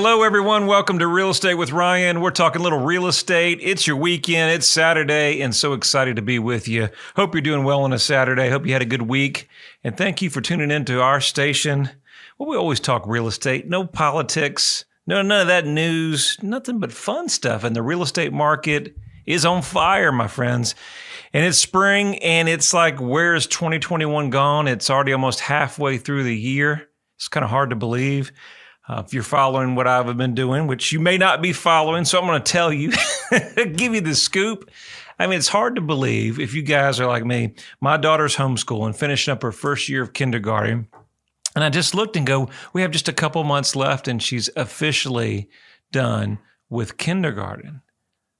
Well, hello, everyone. Welcome to Real Estate with Ryan. We're talking a little real estate. It's your weekend. It's Saturday, and so excited to be with you. Hope you're doing well on a Saturday. Hope you had a good week, and thank you for tuning into our station. Well, we always talk real estate, no politics, none of that news, nothing but fun stuff. And the real estate market is on fire, my friends. And it's spring, and it's like, where's 2021 gone? It's already almost halfway through the year. It's kind of hard to believe. If you're following what I've been doing, which you may not be following, so I'm going to tell you, give you the scoop. I mean, it's hard to believe if you guys are like me. My daughter's homeschooling, finishing up her first year of kindergarten. And I just looked and go, we have just a couple months left, and she's officially done with kindergarten.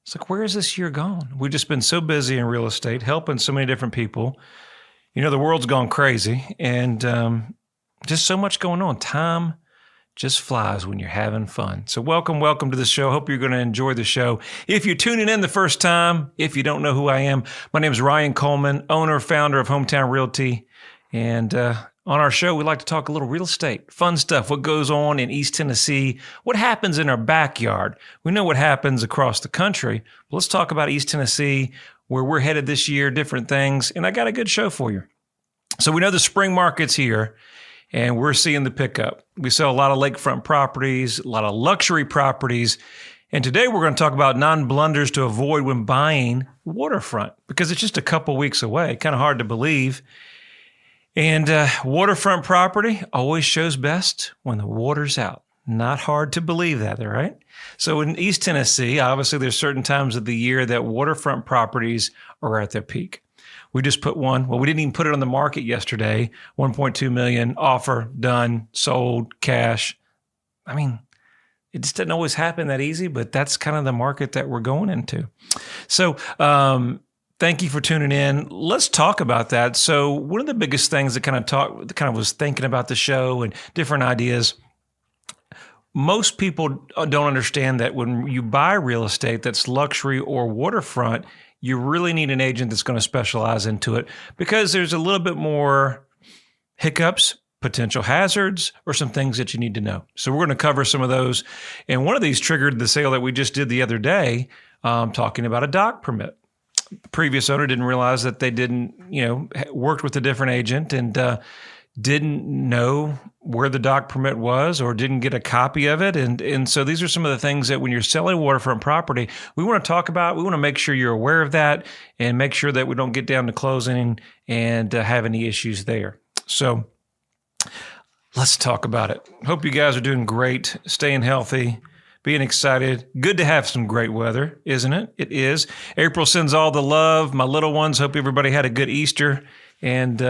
It's like, where is this year gone? We've just been so busy in real estate, helping so many different people. You know, the world's gone crazy, and just so much going on. Time just flies when you're having fun. So welcome to the show. Hope you're going to enjoy the show. If you're tuning in the first time, if you don't know who I am, my name is Ryan Coleman, owner, founder of Hometown Realty. And on our show, we like to talk a little real estate, fun stuff, what goes on in East Tennessee, what happens in our backyard. We know what happens across the country. But let's talk about East Tennessee, where we're headed this year, different things. And I got a good show for you. So we know the spring market's here, and we're seeing the pickup. We sell a lot of lakefront properties, a lot of luxury properties. And today we're going to talk about non-blunders to avoid when buying waterfront, because it's just a couple weeks away. Kind of hard to believe. And waterfront property always shows best when the water's out. Not hard to believe that, right? So in East Tennessee, obviously there's certain times of the year that waterfront properties are at their peak. We just put one. Well, we didn't even put it on the market yesterday. 1.2 million offer done, sold, cash. I mean, it just doesn't always happen that easy, but that's kind of the market that we're going into. So thank you for tuning in. Let's talk about that. So one of the biggest things that kind of was thinking about the show and different ideas. Most people don't understand that when you buy real estate that's luxury or waterfront, you really need an agent that's going to specialize into it, because there's a little bit more hiccups, potential hazards, or some things that you need to know. So we're going to cover some of those. And one of these triggered the sale that we just did the other day, talking about a dock permit. The previous owner didn't realize that they didn't, worked with a different agent and didn't know where the dock permit was or didn't get a copy of it. And so these are some of the things that when you're selling waterfront property, we want to talk about. We want to make sure you're aware of that and make sure that we don't get down to closing and have any issues there. So let's talk about it. Hope you guys are doing great, staying healthy, being excited. Good to have some great weather, isn't it? It is. April sends all the love. My little ones, hope everybody had a good Easter and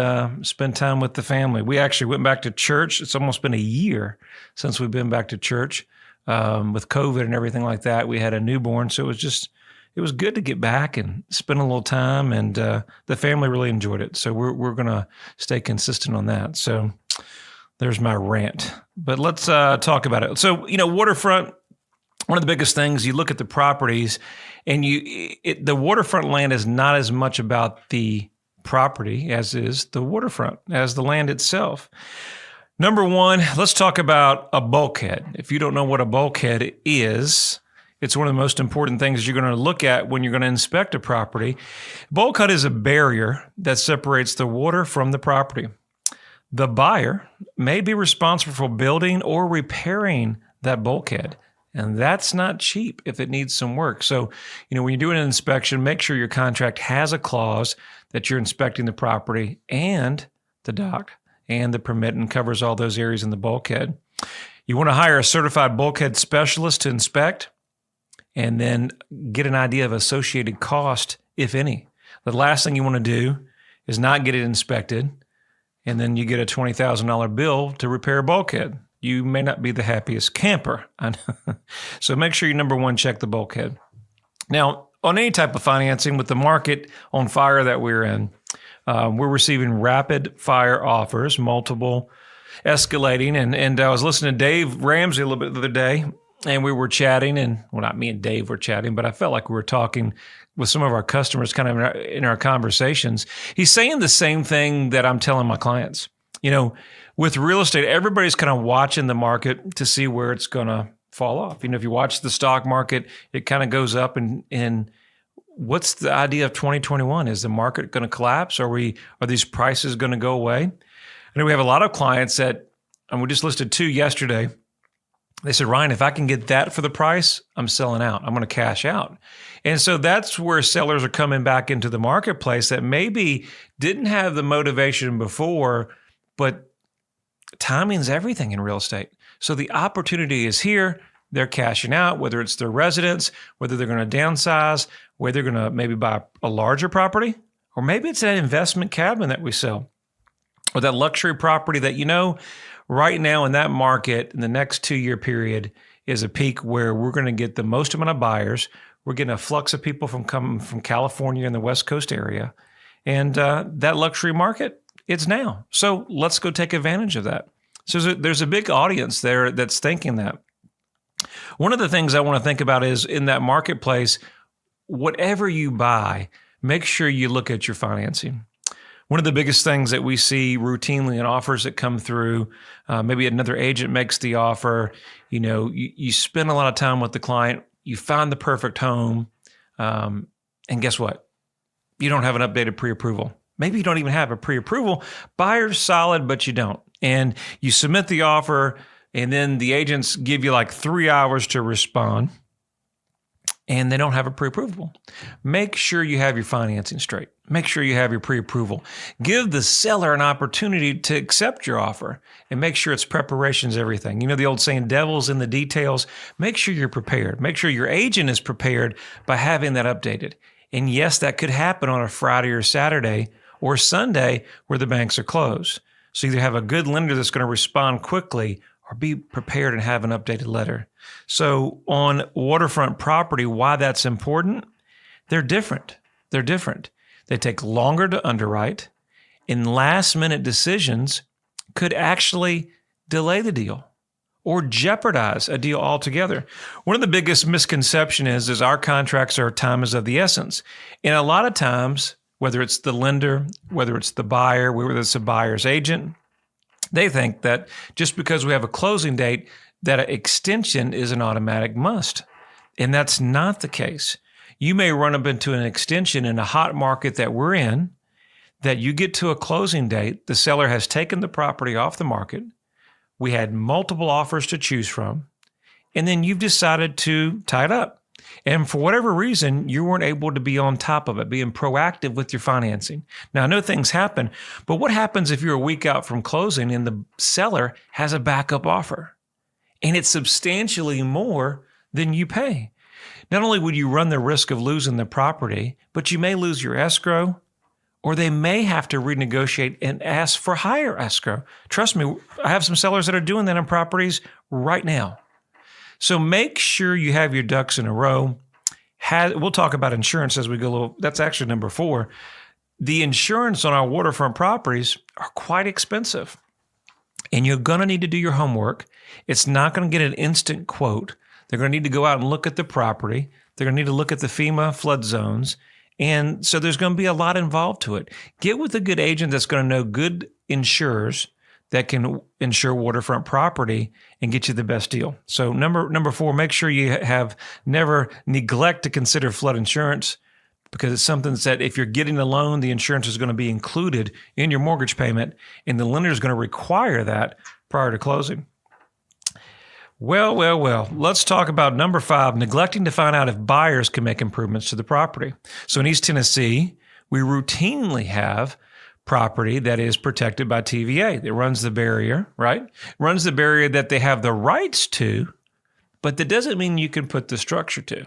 spend time with the family. We actually went back to church. It's almost been a year since we've been back to church with COVID and everything like that. We had a newborn, so it was good to get back and spend a little time, and the family really enjoyed it. So we're going to stay consistent on that. So there's my rant. But let's talk about it. So, waterfront, one of the biggest things, you look at the properties, and the waterfront land is not as much about the property as is the waterfront, as the land itself. Number one, let's talk about a bulkhead. If you don't know what a bulkhead is, it's one of the most important things you're going to look at when you're going to inspect a property. Bulkhead is a barrier that separates the water from the property. The buyer may be responsible for building or repairing that bulkhead, and that's not cheap if it needs some work. So, when you're doing an inspection, make sure your contract has a clause that you're inspecting the property and the dock and the permit, and covers all those areas in the bulkhead. You want to hire a certified bulkhead specialist to inspect, and then get an idea of associated cost, if any. The last thing you want to do is not get it inspected, and then you get a $20,000 bill to repair a bulkhead. You may not be the happiest camper. So make sure you, number one, check the bulkhead. Now, on any type of financing, with the market on fire that we're in, we're receiving rapid fire offers, multiple escalating. And I was listening to Dave Ramsey a little bit the other day, and we were chatting, and well, not me and Dave were chatting, but I felt like we were talking with some of our customers kind of in our conversations. He's saying the same thing that I'm telling my clients. With real estate, everybody's kind of watching the market to see where it's going to fall off. If you watch the stock market, it kind of goes up and what's the idea of 2021? Is the market going to collapse? Are these prices going to go away? I know we have a lot of clients that, and we just listed 2 yesterday. They said, Ryan, if I can get that for the price, I'm selling out. I'm going to cash out. And so that's where sellers are coming back into the marketplace that maybe didn't have the motivation before, but timing's everything in real estate. So the opportunity is here. They're cashing out, whether it's their residence, whether they're going to downsize, whether they're going to maybe buy a larger property, or maybe it's that investment cabin that we sell, or that luxury property that, right now in that market, in the next 2-year period, is a peak where we're going to get the most amount of buyers. We're getting a flux of people coming from California and the West Coast area. And that luxury market, it's now. So let's go take advantage of that. So there's a big audience there that's thinking that. One of the things I want to think about is in that marketplace, whatever you buy, make sure you look at your financing. One of the biggest things that we see routinely in offers that come through, maybe another agent makes the offer, you spend a lot of time with the client, you find the perfect home, and guess what? You don't have an updated pre-approval. Maybe you don't even have a pre-approval. Buyer's solid, but you don't. And you submit the offer, and then the agents give you like 3 hours to respond, and they don't have a pre-approval. Make sure you have your financing straight. Make sure you have your pre-approval. Give the seller an opportunity to accept your offer, and make sure it's preparation's everything. The old saying, devil's in the details. Make sure you're prepared. Make sure your agent is prepared by having that updated. And yes, that could happen on a Friday or Saturday or Sunday where the banks are closed. So either have a good lender that's going to respond quickly or be prepared and have an updated letter. So on waterfront property, why that's important? They're different. They take longer to underwrite, and last-minute decisions could actually delay the deal or jeopardize a deal altogether. One of the biggest misconceptions is our contracts are time is of the essence. And a lot of times, whether it's the lender, whether it's the buyer, whether it's a buyer's agent, they think that just because we have a closing date, that an extension is an automatic must. And that's not the case. You may run up into an extension in a hot market that we're in, that you get to a closing date, the seller has taken the property off the market, we had multiple offers to choose from, and then you've decided to tie it up. And for whatever reason, you weren't able to be on top of it, being proactive with your financing. Now, I know things happen, but what happens if you're a week out from closing and the seller has a backup offer and it's substantially more than you pay? Not only would you run the risk of losing the property, but you may lose your escrow, or they may have to renegotiate and ask for higher escrow. Trust me, I have some sellers that are doing that on properties right now. So make sure you have your ducks in a row. We'll talk about insurance as we go a little. That's actually number 4. The insurance on our waterfront properties are quite expensive, and you're going to need to do your homework. It's not going to get an instant quote. They're going to need to go out and look at the property. They're going to need to look at the FEMA flood zones. And so there's going to be a lot involved to it. Get with a good agent that's going to know good insurers that can insure waterfront property and get you the best deal. So number 4, make sure you never neglect to consider flood insurance, because it's something that if you're getting a loan, the insurance is going to be included in your mortgage payment, and the lender is going to require that prior to closing. Well, let's talk about number 5, neglecting to find out if buyers can make improvements to the property. So in East Tennessee, we routinely have property that is protected by TVA. It runs the barrier, right? Runs the barrier that they have the rights to, but that doesn't mean you can put the structure to.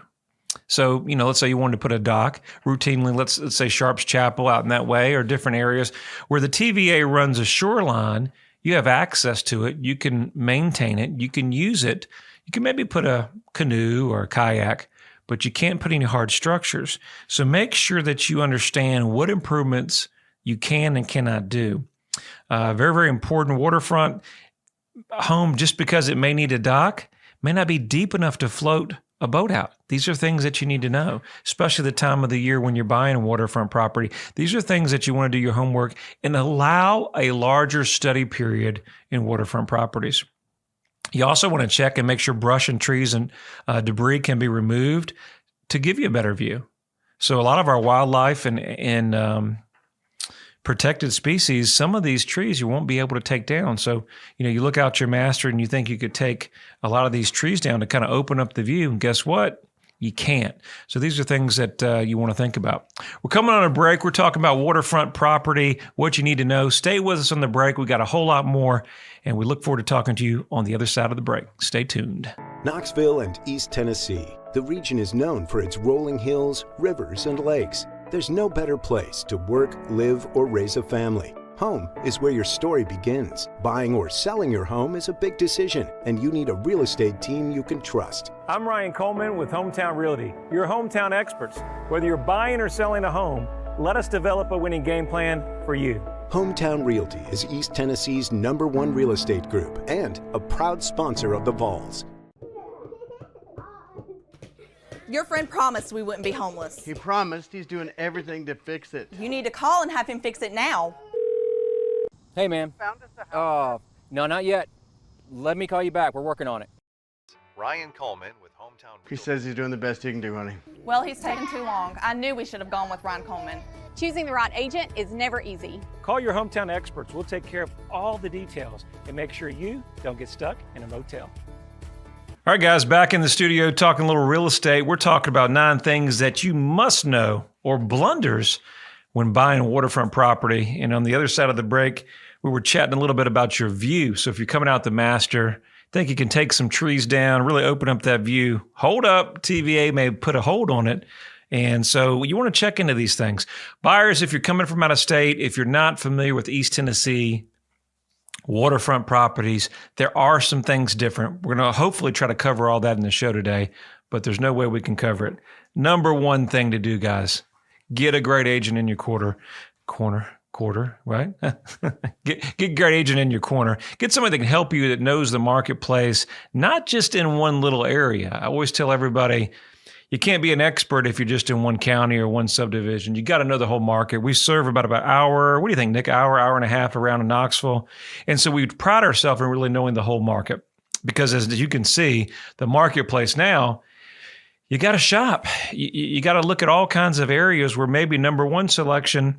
So, let's say you wanted to put a dock routinely, let's say Sharps Chapel out in that way, or different areas where the TVA runs a shoreline. You have access to it. You can maintain it. You can use it. You can maybe put a canoe or a kayak, but you can't put any hard structures. So make sure that you understand what improvements you can and cannot do. Very, very important. Waterfront home, just because it may need a dock, may not be deep enough to float a boat out. These are things that you need to know, especially the time of the year when you're buying a waterfront property. These are things that you want to do your homework and allow a larger study period in waterfront properties. You also want to check and make sure brush and trees and debris can be removed to give you a better view. So a lot of our wildlife and protected species, some of these trees you won't be able to take down. So, you look out your master and you think you could take a lot of these trees down to kind of open up the view. And guess what? You can't. So these are things that you want to think about. We're coming on a break. We're talking about waterfront property, what you need to know. Stay with us on the break. We got a whole lot more, and we look forward to talking to you on the other side of the break. Stay tuned. Knoxville and East Tennessee. The region is known for its rolling hills, rivers, and lakes. There's no better place to work, live, or raise a family. Home is where your story begins. Buying or selling your home is a big decision, and you need a real estate team you can trust. I'm Ryan Coleman with Hometown Realty, your hometown experts. Whether you're buying or selling a home, let us develop a winning game plan for you. Hometown Realty is East Tennessee's #1 real estate group and a proud sponsor of the Vols. Your friend promised we wouldn't be homeless. He promised. He's doing everything to fix it. You need to call and have him fix it now. Hey, man. No, not yet. Let me call you back. We're working on it. Ryan Coleman with Hometown Realty. He says he's doing the best he can do, honey. Well, he's taking too long. I knew we should have gone with Ryan Coleman. Choosing the right agent is never easy. Call your hometown experts. We'll take care of all the details and make sure you don't get stuck in a motel. All right, guys, back in the studio talking a little real estate. We're talking about 9 things that you must know or blunders when buying waterfront property. And on the other side of the break, we were chatting a little bit about your view. So if you're coming out the master, think you can take some trees down, really open up that view. Hold up, TVA may put a hold on it. And so you want to check into these things. Buyers, if you're coming from out of state, if you're not familiar with East Tennessee waterfront properties, there are some things different. We're going to hopefully try to cover all that in the show today, but there's no way we can cover it. Number one thing to do, guys, get a great agent in your quarter, right? Get a great agent in your corner. Get somebody that can help you, that knows the marketplace, not just in one little area. I always tell everybody, you can't be an expert if you're just in one county or one subdivision. You got to know the whole market. We serve about an hour. What do you think, Nick? Hour and a half around in Knoxville. And so we pride ourselves in really knowing the whole market, because as you can see, the marketplace now, you got to shop. You got to look at all kinds of areas where maybe number one selection,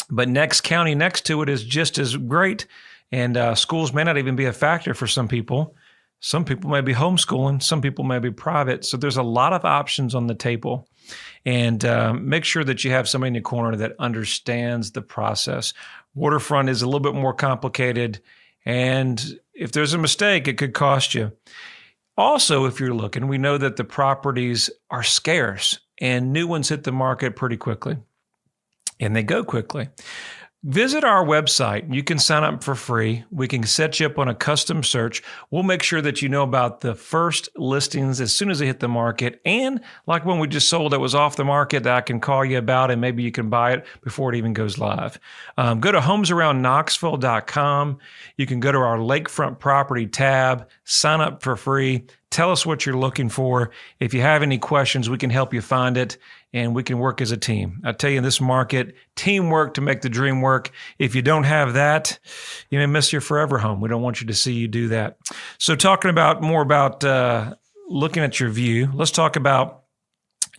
but next county next to it is just as great. And schools may not even be a factor for some people. Some people may be homeschooling. Some people may be private. So there's a lot of options on the table. And make sure that you have somebody in your corner that understands the process. Waterfront is a little bit more complicated. And if there's a mistake, it could cost you. Also, if you're looking, we know that the properties are scarce and new ones hit the market pretty quickly. And they go quickly. Visit our website. You can sign up for free. We can set you up on a custom search. We'll make sure that you know about the first listings as soon as they hit the market. And like one we just sold that was off the market that I can call you about, and maybe you can buy it before it even goes live. Go to homesaroundknoxville.com. You can go to our lakefront property tab, sign up for free. Tell us what you're looking for. If you have any questions, we can help you find it, and we can work as a team. I tell you, in this market, teamwork to make the dream work. If you don't have that, you may miss your forever home. We don't want you to see you do that. So talking more about looking at your view, let's talk about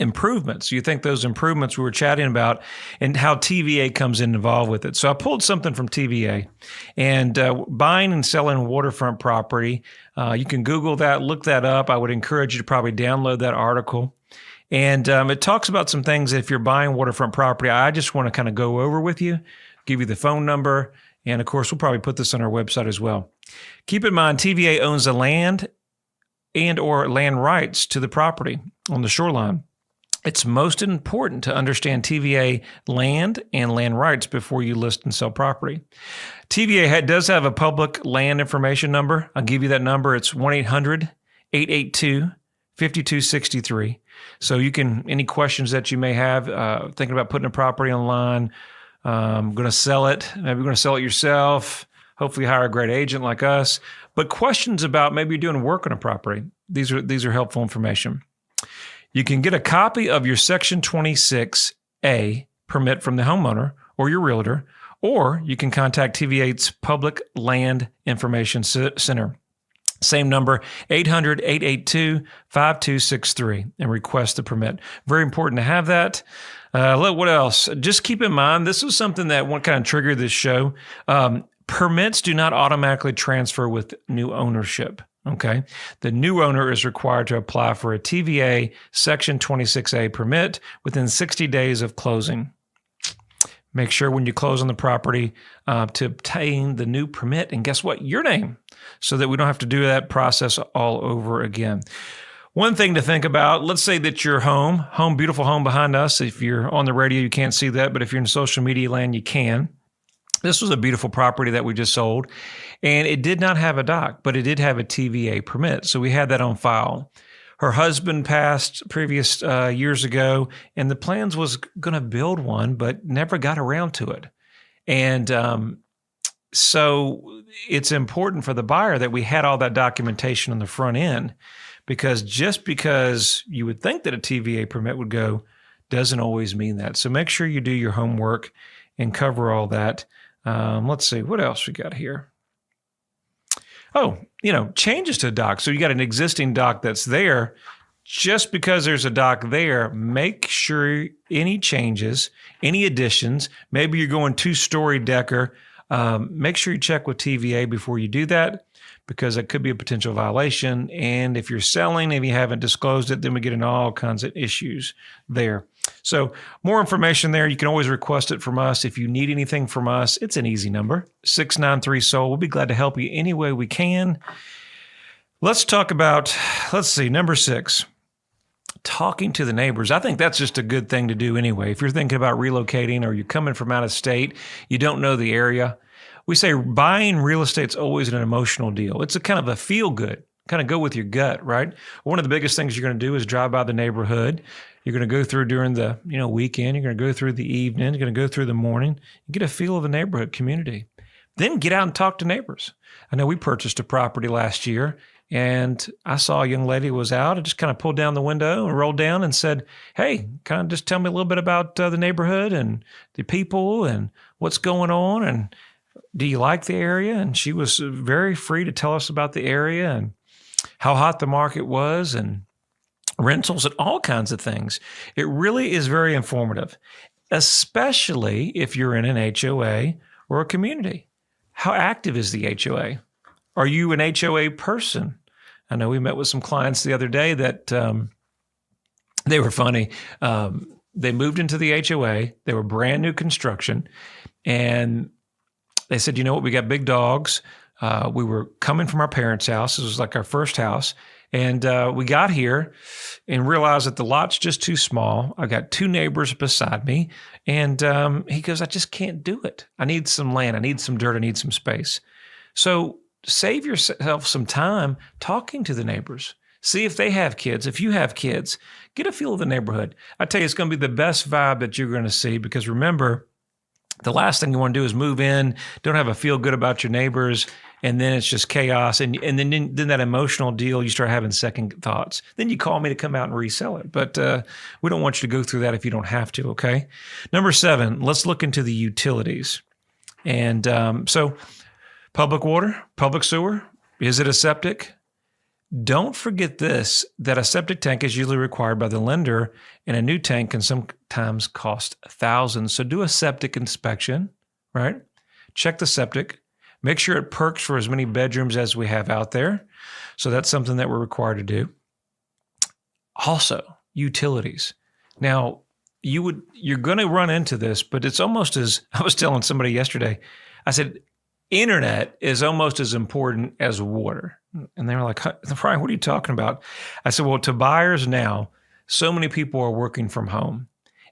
improvements. You think those improvements we were chatting about and how TVA comes involved with it. So I pulled something from TVA, and buying and selling waterfront property. You can Google that, look that up. I would encourage you to probably download that article. And it talks about some things. If you're buying waterfront property, I just want to kind of go over with you, give you the phone number. And of course, we'll probably put this on our website as well. Keep in mind, TVA owns the land and or land rights to the property on the shoreline. It's most important to understand TVA land and land rights before you list and sell property. TVA does have a public land information number. I'll give you that number. It's 1-800-882-5263. So you can, any questions that you may have, thinking about putting a property online, going to sell it, maybe you're going to sell it yourself, hopefully hire a great agent like us, but questions about maybe you're doing work on a property. These are helpful information. You can get a copy of your Section 26A permit from the homeowner or your realtor, or you can contact TVA's Public Land Information Center. Same number, 800-882-5263, and request the permit. Very important to have that. What else? Just keep in mind, this was something that kind of triggered this show. Permits do not automatically transfer with new ownership. Okay. The new owner is required to apply for a TVA Section 26A permit within 60 days of closing. Make sure when you close on the property to obtain the new permit, and guess what? Your name, so that we don't have to do that process all over again. One thing to think about, let's say that your home, beautiful home behind us. If you're on the radio, you can't see that, but if you're in social media land, you can. This was a beautiful property that we just sold, and it did not have a dock, but it did have a TVA permit. So we had that on file. Her husband passed previous years ago, and the plans was going to build one, but never got around to it. And so it's important for the buyer that we had all that documentation on the front end, because just because you would think that a TVA permit would go doesn't always mean that. So make sure you do your homework and cover all that. Let's see, what else we got here? Oh, changes to a dock. So you got an existing dock that's there. Just because there's a dock there, make sure any changes, any additions, maybe you're going 2-story decker, make sure you check with TVA before you do that, because it could be a potential violation. And if you're selling, if you haven't disclosed it, then we get into all kinds of issues there. So more information there. You can always request it from us. If you need anything from us, it's an easy number, 693-SOUL. We'll be glad to help you any way we can. Let's talk about, number 6, talking to the neighbors. I think that's just a good thing to do anyway. If you're thinking about relocating or you're coming from out of state, you don't know the area. We say buying real estate's always an emotional deal. It's a kind of a feel good, kind of go with your gut, right? One of the biggest things you're going to do is drive by the neighborhood. You're going to go through during the weekend. You're going to go through the evening. You're going to go through the morning. You get a feel of the neighborhood community. Then get out and talk to neighbors. I know we purchased a property last year, and I saw a young lady was out. I just kind of pulled down the window and rolled down and said, hey, kind of just tell me a little bit about the neighborhood and the people and what's going on, and do you like the area? And she was very free to tell us about the area and how hot the market was and rentals and all kinds of things. It really is very informative, especially if you're in an HOA or a community. How active is the HOA? Are you an HOA person? I know we met with some clients the other day that they were funny. They moved into the HOA. They were brand new construction, and they said, you know what, we got big dogs. We were coming from our parents' house. This was like our first house. And we got here and realized that the lot's just too small. I got 2 neighbors beside me. And he goes, I just can't do it. I need some land. I need some dirt. I need some space. So save yourself some time talking to the neighbors. See if they have kids. If you have kids, get a feel of the neighborhood. I tell you, it's going to be the best vibe that you're going to see, because remember, the last thing you want to do is move in, don't have a feel good about your neighbors, and then it's just chaos. And then that emotional deal, you start having second thoughts. Then you call me to come out and resell it. But we don't want you to go through that if you don't have to, okay? Number 7, let's look into the utilities. And so public water, public sewer, is it a septic? Don't forget this, that a septic tank is usually required by the lender, and a new tank can sometimes cost thousands. So do a septic inspection, right? Check the septic. Make sure it perks for as many bedrooms as we have out there. So that's something that we're required to do. Also, utilities. Now, you're going to run into this, but it's almost as, I was telling somebody yesterday, I said, internet is almost as important as water. And they were like, Brian, what are you talking about? I said, well, to buyers now, so many people are working from home,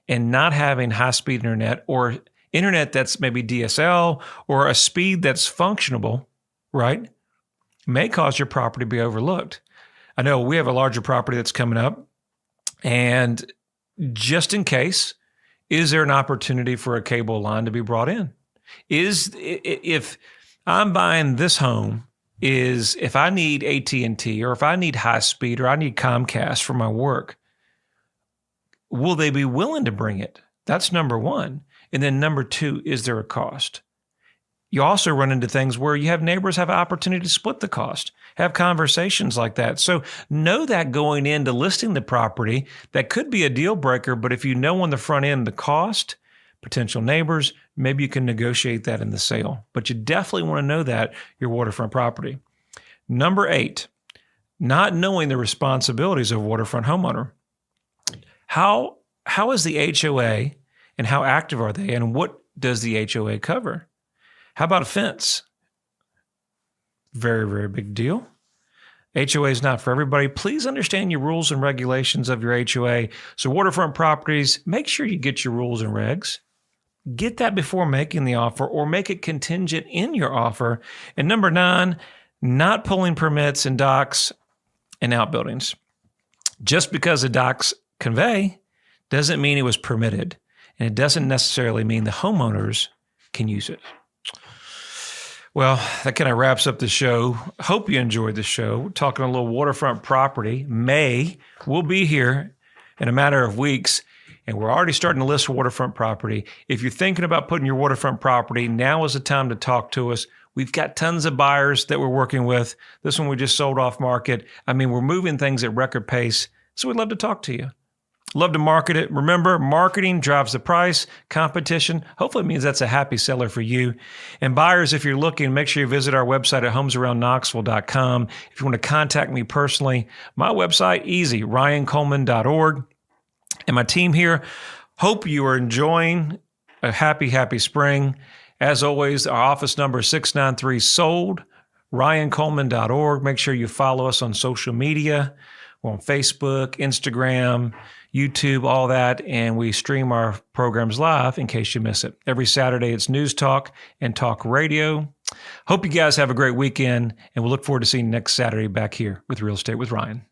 and not having high-speed internet, or internet that's maybe DSL or a speed that's functionable, right, may cause your property to be overlooked. I know we have a larger property that's coming up, and just in case, is there an opportunity for a cable line to be brought in? If I'm buying this home, if I need AT&T, or if I need high speed, or I need Comcast for my work, will they be willing to bring it? That's number 1. And then number 2, is there a cost? You also run into things where you have neighbors have an opportunity to split the cost. Have conversations like that. So know that going into listing the property, that could be a deal breaker, but if you know on the front end the cost, potential neighbors, maybe you can negotiate that in the sale. But you definitely want to know that your waterfront property. Number 8, not knowing the responsibilities of a waterfront homeowner. How is the HOA and how active are they, and what does the HOA cover? How about a fence? Very, very big deal. HOA is not for everybody. Please understand your rules and regulations of your HOA. So waterfront properties, make sure you get your rules and regs. Get that before making the offer, or make it contingent in your offer. And number 9, not pulling permits in docks and outbuildings. Just because the docks convey doesn't mean it was permitted. And it doesn't necessarily mean the homeowners can use it. Well, that kind of wraps up the show. Hope you enjoyed the show. We're talking a little waterfront property. May will be here in a matter of weeks, and we're already starting to list waterfront property. If you're thinking about putting your waterfront property, now is the time to talk to us. We've got tons of buyers that we're working with. This one we just sold off market. I mean, we're moving things at record pace, so we'd love to talk to you. Love to market it. Remember, marketing drives the price. Competition hopefully means that's a happy seller for you. And buyers, if you're looking, make sure you visit our website at homesaroundknoxville.com. If you want to contact me personally, my website, easy, ryancoleman.org. And my team here, hope you are enjoying a happy spring. As always, our office number is 693-SOLD, ryancoleman.org. Make sure you follow us on social media. We're on Facebook, Instagram, YouTube, all that, and we stream our programs live in case you miss it. Every Saturday, it's News Talk and Talk Radio. Hope you guys have a great weekend, and we'll look forward to seeing you next Saturday back here with Real Estate with Ryan.